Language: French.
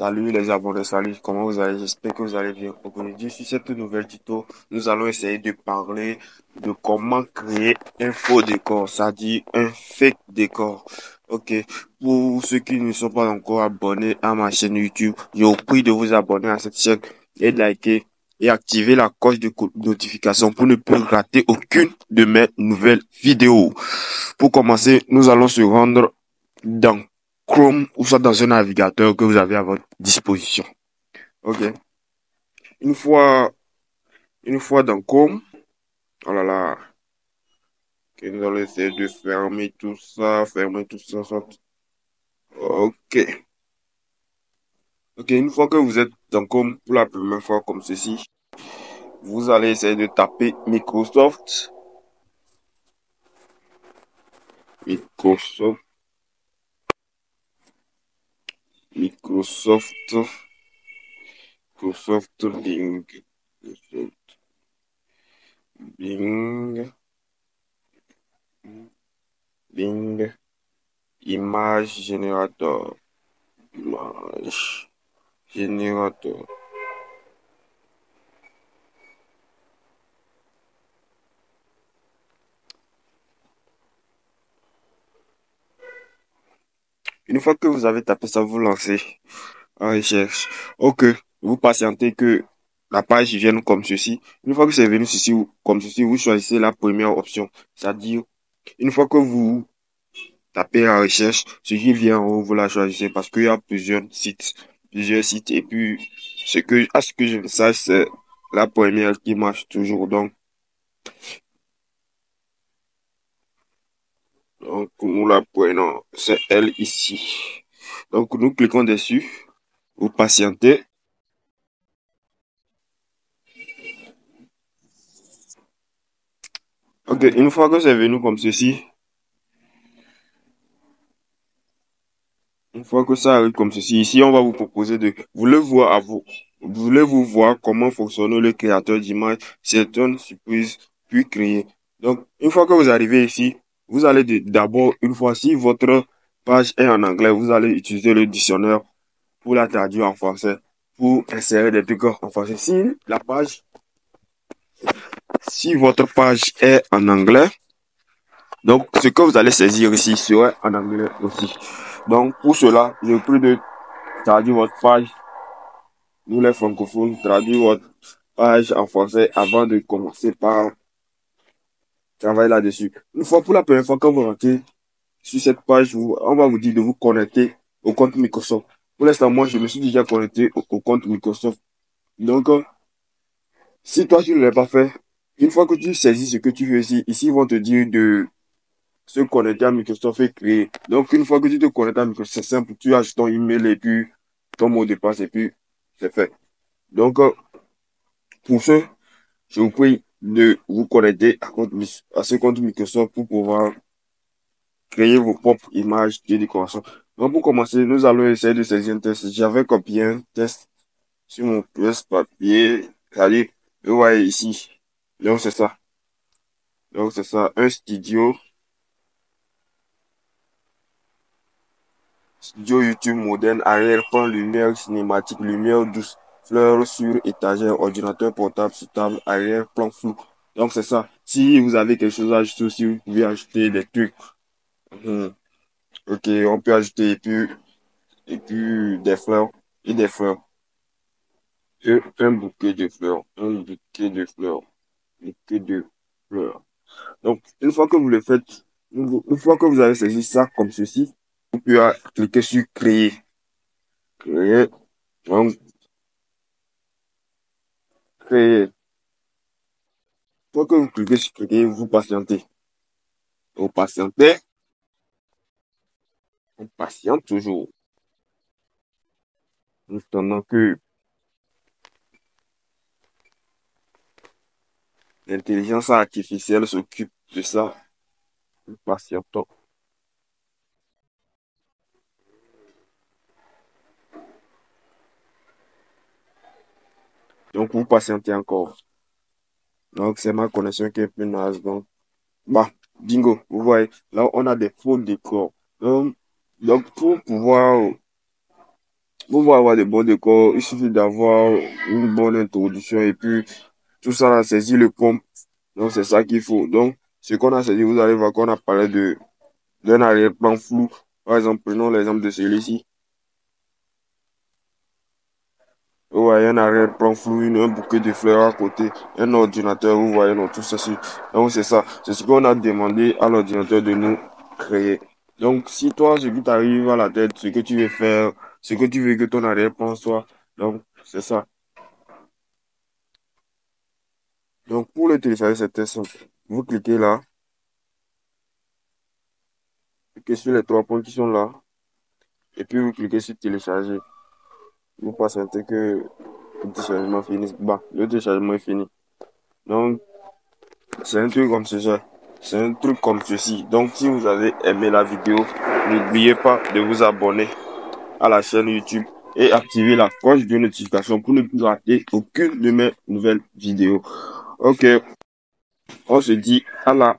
Salut les abonnés, salut, comment vous allez? J'espère que vous allez bien. Aujourd'hui, sur cette nouvelle tuto, nous allons essayer de parler de comment créer un faux décor, c'est-à-dire un fake décor. Ok, pour ceux qui ne sont pas encore abonnés à ma chaîne YouTube, je vous prie de vous abonner à cette chaîne et de liker et activer la cloche de notification pour ne plus rater aucune de mes nouvelles vidéos. Pour commencer, nous allons se rendre dans Chrome ou soit dans un navigateur que vous avez à votre disposition. Ok. Une fois, une fois dans Chrome, oh là là, que nous allons essayer de fermer tout ça, Ok. Ok, une fois que vous êtes dans Chrome pour la première fois comme ceci, vous allez essayer de taper Microsoft, Microsoft, Microsoft, Microsoft Bing, Microsoft Bing, Bing, image générateur. Image générateur. Une fois que vous avez tapé ça, vous lancez en recherche. Ok, vous patientez que la page vienne comme ceci. Une fois que c'est venu ceci, comme ceci, vous choisissez la première option. C'est-à-dire, une fois que vous tapez en recherche, ce qui vient en haut, vous la choisissez parce qu'il y a plusieurs sites. Plusieurs sites. Et puis, à ce que je sache, c'est la première qui marche toujours. Donc, nous la prenons. C'est elle ici. Donc, nous cliquons dessus. Vous patientez. Ok, une fois que c'est venu comme ceci, une fois que ça arrive comme ceci, ici, on va vous proposer voulez-vous voir comment fonctionne le créateur d'image, c'est une surprise, puis créer. Donc, une fois que vous arrivez ici, vous allez d'abord, une fois si votre page est en anglais, vous allez utiliser le dictionnaire pour la traduire en français, pour insérer des trucs en français. Si votre page est en anglais, donc, ce que vous allez saisir ici serait en anglais aussi. Donc, pour cela, je vous prie de traduire votre page, nous les francophones, traduire votre page en français avant de commencer par travailler là-dessus. Une fois, pour la première fois, quand vous rentrez sur cette page, on va vous dire de vous connecter au compte Microsoft. Pour l'instant, moi, je me suis déjà connecté au compte Microsoft. Donc, si toi, tu ne l'as pas fait, une fois que tu saisis ce que tu veux ici, ils vont te dire de se connecter à Microsoft et créer. Donc, une fois que tu te connectes à Microsoft, c'est simple. Tu ajoutes ton email et puis ton mot de passe et puis c'est fait. Donc, pour ce, je vous prie de vous connecter à ce compte Microsoft pour pouvoir créer vos propres images de décoration. Donc, pour commencer, nous allons essayer de saisir un test. J'avais copié un test sur mon pièce papier. C'est-à-dire, vous voyez ici. Donc, c'est ça. Donc, c'est ça. Un studio YouTube moderne, arrière-plan, lumière cinématique, lumière douce, fleurs sur étagère, ordinateur portable sur table, arrière-plan flou. Donc c'est ça. Si vous avez quelque chose à ajouter aussi, vous pouvez ajouter des trucs. Mhm. Ok, on peut ajouter et puis des fleurs et des fleurs. Et un bouquet de fleurs, un bouquet de fleurs, bouquet de fleurs. Donc une fois que vous le faites, une fois que vous avez saisi ça comme ceci, vous pouvez cliquer sur créer. Créer. Donc, créer. Faut que vous cliquez sur cliquer, vous patientez. Vous patientez, on patiente toujours. En attendant que l'intelligence artificielle s'occupe de ça, nous patientons. Donc, vous patientez encore. Donc, c'est ma connexion qui est un peu naze. Donc, bah, bingo, vous voyez, là, on a des faux décors. Donc, pour pouvoir Pour avoir de bons décors, il suffit d'avoir une bonne introduction et puis tout ça, là, saisir le pompe. Donc, c'est ça qu'il faut. Donc, ce qu'on a saisi, vous allez voir qu'on a parlé d'un arrière-plan flou. Par exemple, prenons l'exemple de celui-ci. Vous voyez un arrière-plan flou, un bouquet de fleurs à côté, un ordinateur, vous voyez, non, tout ceci. Donc, c'est ça. C'est ce qu'on a demandé à l'ordinateur de nous créer. Donc, si toi, ce qui t'arrive à la tête, ce que tu veux faire, ce que tu veux que ton arrière-plan soit, donc, c'est ça. Donc, pour le télécharger, c'est très simple. Vous cliquez là, cliquez sur les trois points qui sont là, et puis vous cliquez sur télécharger. Vous patientez que le téléchargement finisse. Bah, le téléchargement est fini. Donc, c'est un truc comme ceci. C'est un truc comme ceci. Donc, si vous avez aimé la vidéo, n'oubliez pas de vous abonner à la chaîne YouTube et activer la cloche de notification pour ne plus rater aucune de mes nouvelles vidéos. Ok, on se dit à la